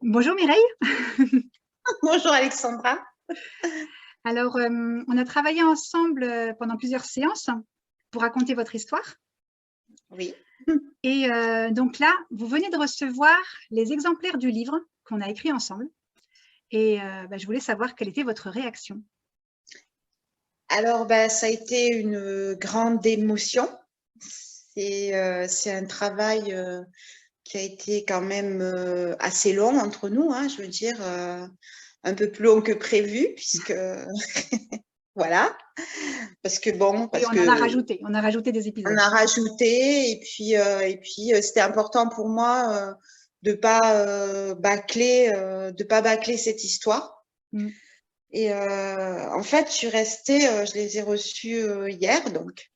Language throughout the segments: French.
Bonjour Mireille. Bonjour Alexandra. Alors, on a travaillé ensemble pendant plusieurs séances pour raconter votre histoire. Oui. Et donc là, vous venez de recevoir les exemplaires du livre qu'on a écrit ensemble. Et je voulais savoir quelle était votre réaction. Alors, ça a été une grande émotion. C'est un travail qui a été quand même assez long entre nous, hein, je veux dire, un peu plus long que prévu, puisque voilà, parce que bon, Et on en a rajouté, on a rajouté des épisodes. On a rajouté, et puis c'était important pour moi de pas bâcler cette histoire. Mm. Et en fait, je suis restée, je les ai reçus hier, donc.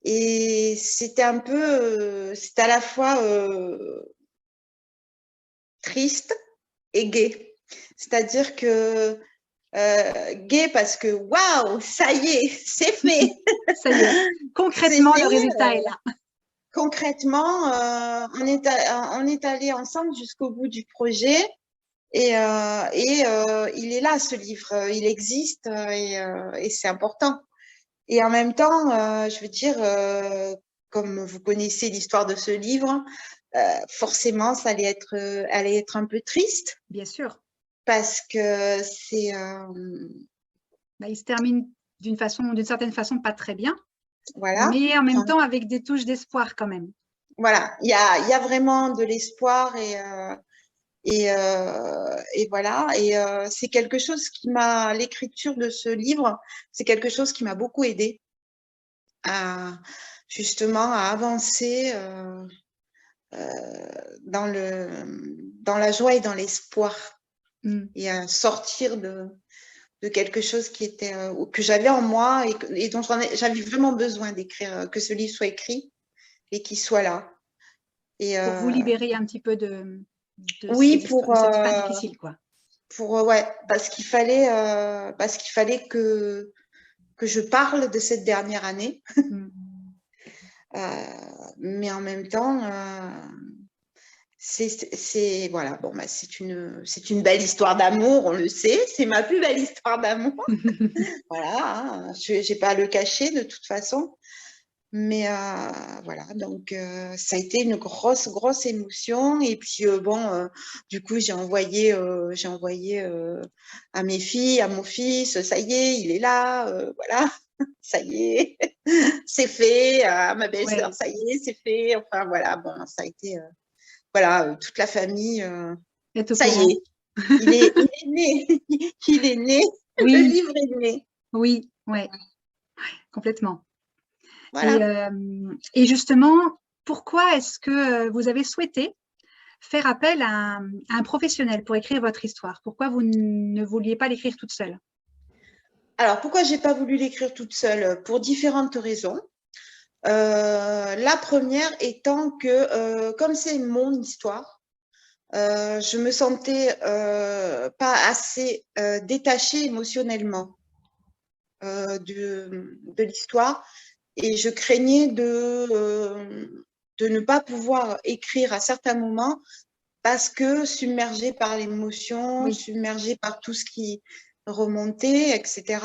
Et c'était un peu, c'était à la fois triste et gai. C'est-à-dire que gai parce que waouh, ça y est, c'est fait. Ça y est, concrètement, le résultat est là. Concrètement, on est allé ensemble jusqu'au bout du projet. Et il est là, ce livre, il existe et c'est important. Et en même temps, je veux dire, comme vous connaissez l'histoire de ce livre, forcément, ça allait être un peu triste. Bien sûr. Parce que c'est… il se termine d'une certaine façon, pas très bien. Voilà. Mais en même temps, avec des touches d'espoir quand même. Voilà, il y a vraiment de l'espoir et voilà. Et c'est quelque chose l'écriture de ce livre, c'est quelque chose qui m'a beaucoup aidée justement à avancer dans la joie et dans l'espoir et à sortir de quelque chose que j'avais en moi et dont j'avais vraiment besoin d'écrire, que ce livre soit écrit et qu'il soit là. Et pour vous libérer un petit peu de oui, cette histoire difficile, quoi. Ouais, parce qu'il fallait que je parle de cette dernière année. Mais en même temps, voilà, bon, c'est une belle histoire d'amour, on le sait, c'est ma plus belle histoire d'amour. Voilà, hein, je n'ai pas à le cacher de toute façon. Mais voilà, donc ça a été une grosse, grosse émotion. Et puis du coup, j'ai envoyé à mes filles, à mon fils, ça y est, il est là, voilà, ça y est, c'est fait. À ma belle-sœur, ça y est, c'est fait. Enfin voilà, bon, ça a été, voilà, toute la famille, ça y est, il est né, il est né, oui. le livre est né. Oui, ouais, complètement. Voilà. Et justement, pourquoi est-ce que vous avez souhaité faire appel à un professionnel pour écrire votre histoire? Pourquoi vous ne vouliez pas l'écrire toute seule? Alors, pourquoi je n'ai pas voulu l'écrire toute seule? Pour différentes raisons. La première étant que, comme c'est mon histoire, je me sentais pas assez détachée émotionnellement de l'histoire et je craignais de ne pas pouvoir écrire à certains moments parce que submergée par l'émotion, submergée par tout ce qui remontait, etc.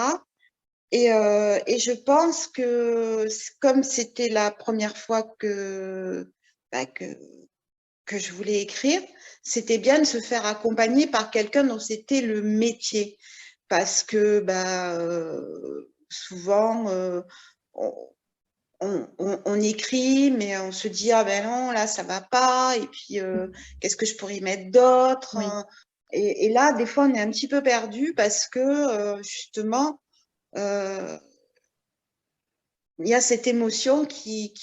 Et je pense que comme c'était la première fois que je voulais écrire, c'était bien de se faire accompagner par quelqu'un dont c'était le métier. Parce que souvent, on écrit, mais on se dit, ah ben non, là, ça va pas. Et puis, qu'est-ce que je pourrais y mettre d'autre? Et là, des fois, on est un petit peu perdu parce que, justement, il y a cette émotion qui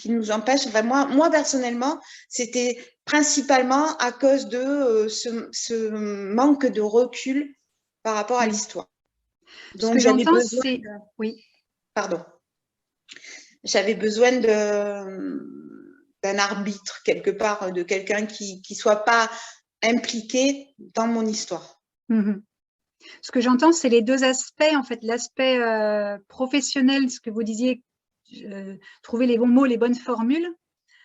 nous empêche vraiment. Moi, personnellement, c'était principalement à cause de ce manque de recul par rapport à l'histoire. Donc, j'avais besoin Pardon. J'avais besoin d'un arbitre, quelque part, de quelqu'un qui ne soit pas impliqué dans mon histoire. Ce que j'entends, c'est les deux aspects, en fait, l'aspect professionnel, ce que vous disiez, trouver les bons mots, les bonnes formules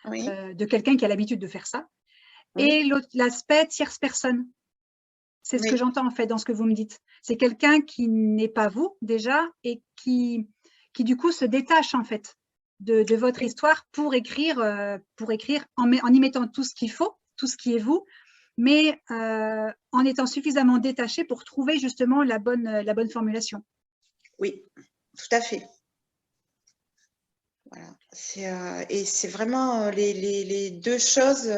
de quelqu'un qui a l'habitude de faire ça. et l'aspect tierce personne. C'est ce que j'entends en fait dans ce que vous me dites. C'est quelqu'un qui n'est pas vous déjà et qui du coup se détache en fait de votre histoire pour écrire en y mettant tout ce qu'il faut, tout ce qui est vous, mais en étant suffisamment détaché pour trouver justement la bonne formulation. Oui, tout à fait. Voilà. Et c'est vraiment les deux choses.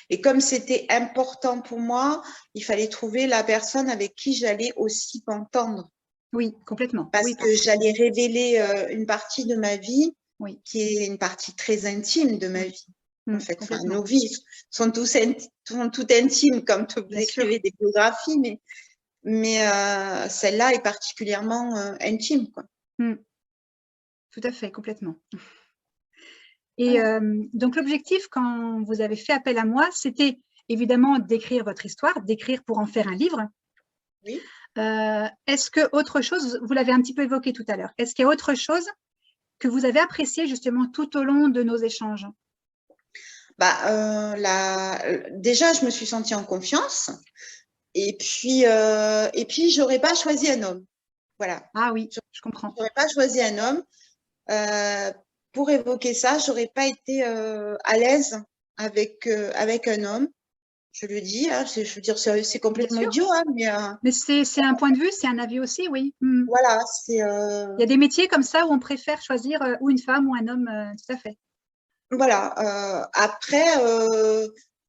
Et comme c'était important pour moi, il fallait trouver la personne avec qui j'allais aussi m'entendre. Oui, complètement. Parce que j'allais révéler une partie de ma vie qui est une partie très intime de ma vie. En fait, nos vies sont toutes intimes, comme vous écrivez des biographies, mais celle-là est particulièrement intime, quoi. Tout à fait, complètement. Et donc, l'objectif, quand vous avez fait appel à moi, c'était évidemment d'écrire votre histoire, d'écrire pour en faire un livre. Oui. Est-ce que autre chose, vous l'avez un petit peu évoqué tout à l'heure, est-ce qu'il y a autre chose que vous avez apprécié justement tout au long de nos échanges? Déjà, je me suis sentie en confiance. Et puis j'aurais pas choisi un homme. Voilà. Ah oui, je comprends. J'aurais pas choisi un homme. Pour évoquer ça, j'aurais pas été à l'aise avec un homme. Je le dis, hein, je veux dire, c'est complètement idiot, hein, mais c'est un point de vue, c'est un avis aussi, oui. Voilà, il y a des métiers comme ça où on préfère choisir ou une femme ou un homme, tout à fait. Voilà. Après,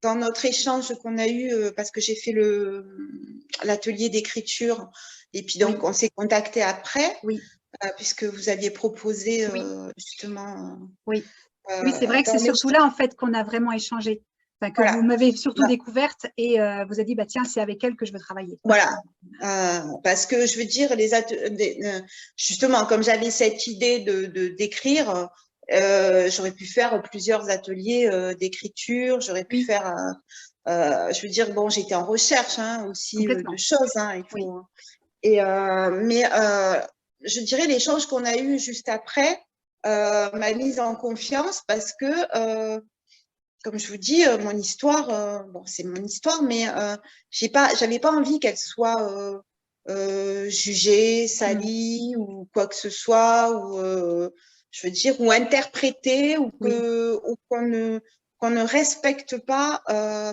dans notre échange qu'on a eu, parce que j'ai fait l'atelier d'écriture, et puis donc on s'est contacté après, puisque vous aviez proposé justement. Oui, c'est vrai que c'est surtout là en fait qu'on a vraiment échangé. Enfin, que vous m'avez surtout découverte et vous avez dit bah tiens, c'est avec elle que je veux travailler. Voilà, parce que je veux dire justement comme j'avais cette idée d'écrire, j'aurais pu faire plusieurs ateliers d'écriture, j'aurais pu faire, je veux dire bon, j'étais en recherche aussi de choses, il faut. Mais je dirais l'échange qu'on a eu juste après m'a mise en confiance parce que comme je vous dis, mon histoire, bon, c'est mon histoire, mais j'avais pas envie qu'elle soit jugée, salie ou quoi que ce soit, ou je veux dire, ou interprétée, ou qu'on ne respecte pas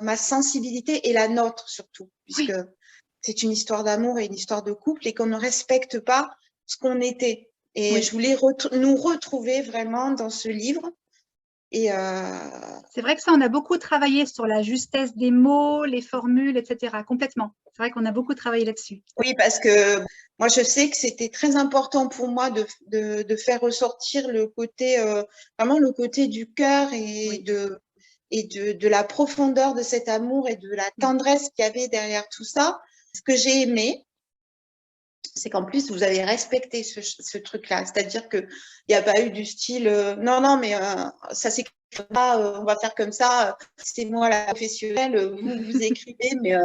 ma sensibilité et la nôtre surtout, puisque c'est une histoire d'amour et une histoire de couple, et qu'on ne respecte pas ce qu'on était. Et je voulais nous retrouver vraiment dans ce livre. C'est vrai que ça, on a beaucoup travaillé sur la justesse des mots, les formules, etc. Complètement. C'est vrai qu'on a beaucoup travaillé là-dessus. Oui, parce que moi, je sais que c'était très important pour moi de faire ressortir le côté, vraiment le côté du cœur et de la profondeur de cet amour et de la tendresse qu'il y avait derrière tout ça. Ce que j'ai aimé, c'est qu'en plus, vous avez respecté ce truc-là. C'est-à-dire qu'il n'y a pas eu du style non, mais ça s'écrit pas, on va faire comme ça, c'est moi la professionnelle, vous écrivez, mais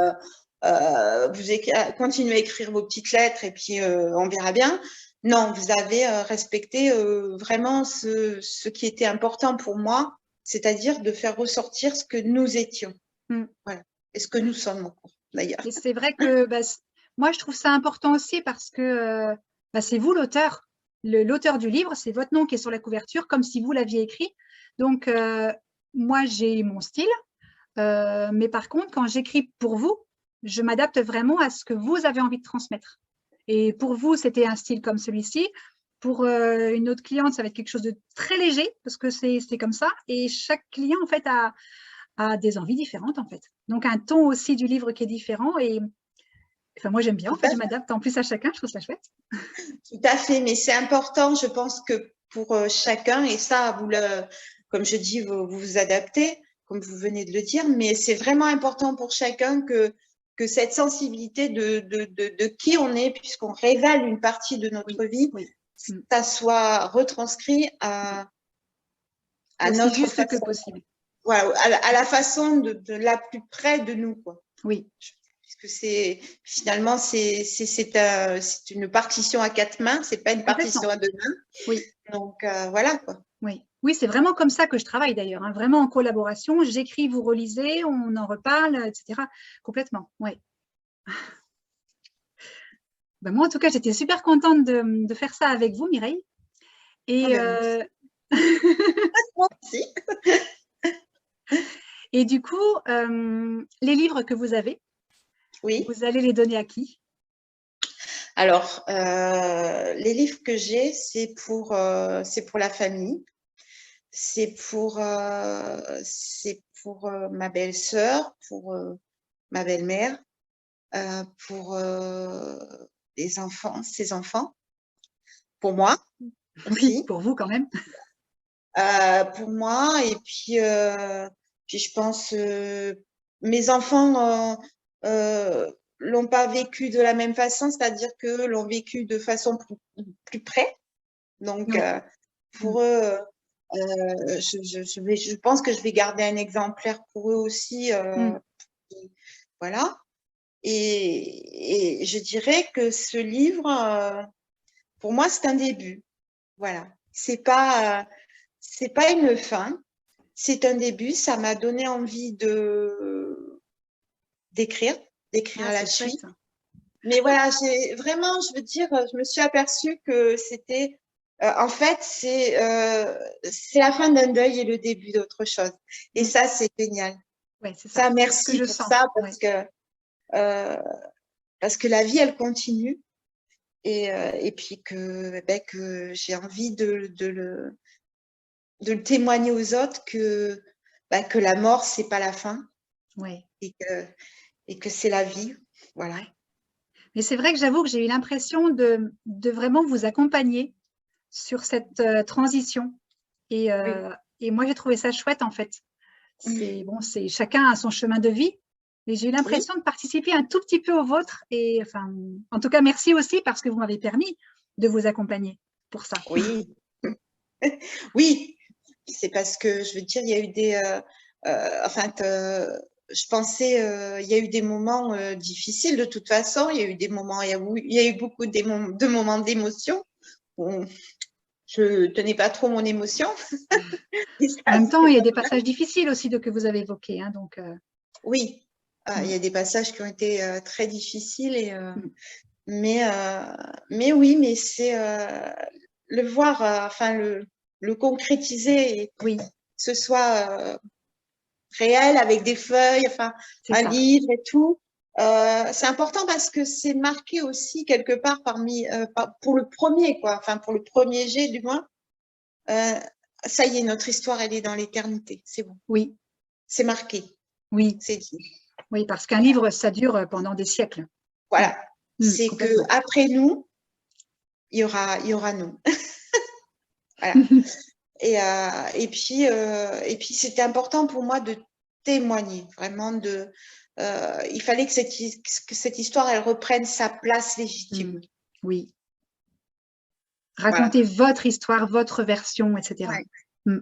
continuez à écrire vos petites lettres et puis on verra bien. Non, vous avez respecté vraiment ce qui était important pour moi, c'est-à-dire de faire ressortir ce que nous étions. Voilà. Et ce que nous sommes, d'ailleurs. Et c'est vrai que moi, je trouve ça important aussi parce que c'est vous l'auteur. L'auteur du livre, c'est votre nom qui est sur la couverture, comme si vous l'aviez écrit. Donc, moi, j'ai mon style. Mais par contre, quand j'écris pour vous, je m'adapte vraiment à ce que vous avez envie de transmettre. Et pour vous, c'était un style comme celui-ci. Pour une autre cliente, ça va être quelque chose de très léger parce que c'est comme ça. Et chaque client, en fait, a des envies différentes, en fait. Donc, un ton aussi du livre qui est différent. Et enfin, moi, j'aime bien. En fait, je m'adapte en plus à chacun. Je trouve ça chouette. Tout à fait. Mais c'est important, je pense, que pour chacun, et ça, comme je dis, vous vous adaptez, comme vous venez de le dire, mais c'est vraiment important pour chacun que cette sensibilité de qui on est, puisqu'on révèle une partie de notre vie, ça soit retranscrit à notre juste façon, que possible. Voilà, à la façon de la plus près de nous, quoi. Oui. Puisque finalement, c'est une partition à 4 mains, c'est pas une partition à 2 mains. Oui. Donc, voilà, quoi. Oui. Oui, c'est vraiment comme ça que je travaille d'ailleurs, hein, vraiment en collaboration. J'écris, vous relisez, on en reparle, etc. Complètement, oui. Ben, moi, en tout cas, j'étais super contente de faire ça avec vous, Mireille. Ah Et, ben, merci. et du coup, les livres que vous avez, Oui. vous allez les donner à qui? Alors, les livres que j'ai, c'est pour la famille. C'est pour ma belle-sœur, pour ma belle-mère, pour ses enfants, pour moi Oui, aussi. pour vous quand même. Pour moi, et puis je pense mes enfants l'ont pas vécu de la même façon, c'est-à-dire que l'ont vécu de façon plus près. Donc, Oui. pour eux, je pense que je vais garder un exemplaire pour eux aussi. Voilà. Et je dirais que ce livre, pour moi, c'est un début. Voilà. C'est pas une fin. C'est un début. Ça m'a donné envie d'écrire Ah, à la c'est chouette. suite. Mais voilà, vraiment, je veux dire, je me suis aperçue que c'était, en fait, c'est la fin d'un deuil et le début d'autre chose. Et ça, c'est génial. Ouais, c'est ça. Ça, C'est ce que merci je pour sens. ça, Ouais. euh, parce que la vie, elle continue. Et puis que j'ai envie de le témoigner aux autres que la mort, c'est pas la fin. Ouais. Et que c'est la vie. Voilà. Ouais. Mais c'est vrai que j'avoue que j'ai eu l'impression de vraiment vous accompagner sur cette transition. Et, Oui. et moi, j'ai trouvé ça chouette, en fait. Bon, chacun a son chemin de vie. Et j'ai eu Oui. l'impression de participer un tout petit peu au vôtre. Et enfin, en tout cas, merci aussi parce que vous m'avez permis de vous accompagner pour ça. Oui. Oui. C'est parce que, je veux dire, il y a eu je pensais, il y a eu des moments difficiles de toute façon. Il y a eu des moments, il y a eu beaucoup de moments d'émotion. Bon, je tenais pas trop mon émotion. Et ça, En même temps, il y a des passages difficiles aussi que vous avez évoqués. Hein, donc, oui, il y a des passages qui ont été très difficiles, mais oui, mais c'est le voir, enfin le concrétiser, et oui, que ce soit réel avec des feuilles, enfin c'est un ça. livre et tout. C'est important parce que c'est marqué aussi quelque part pour le premier, quoi, enfin pour le premier jet du moins. Ça y est, notre histoire, elle est dans l'éternité. C'est bon. Oui, C'est marqué. oui, C'est dit. oui, parce qu'un livre, ça dure pendant des siècles. Voilà. C'est que Complètement. après nous, il y aura nous. Voilà. Et puis c'était important pour moi de témoigner, vraiment il fallait que cette histoire, elle reprenne sa place légitime. Oui. Voilà. Racontez votre histoire, votre version, etc. Ouais.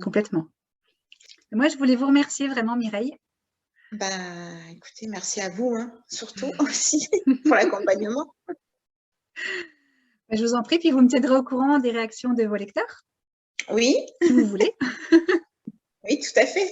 Complètement. Et moi, je voulais vous remercier vraiment, Mireille. Ben, écoutez, merci à vous, hein, surtout aussi, pour l'accompagnement. Je vous en prie, puis vous me tiendrez au courant des réactions de vos lecteurs, Oui, si vous voulez. oui, tout à fait.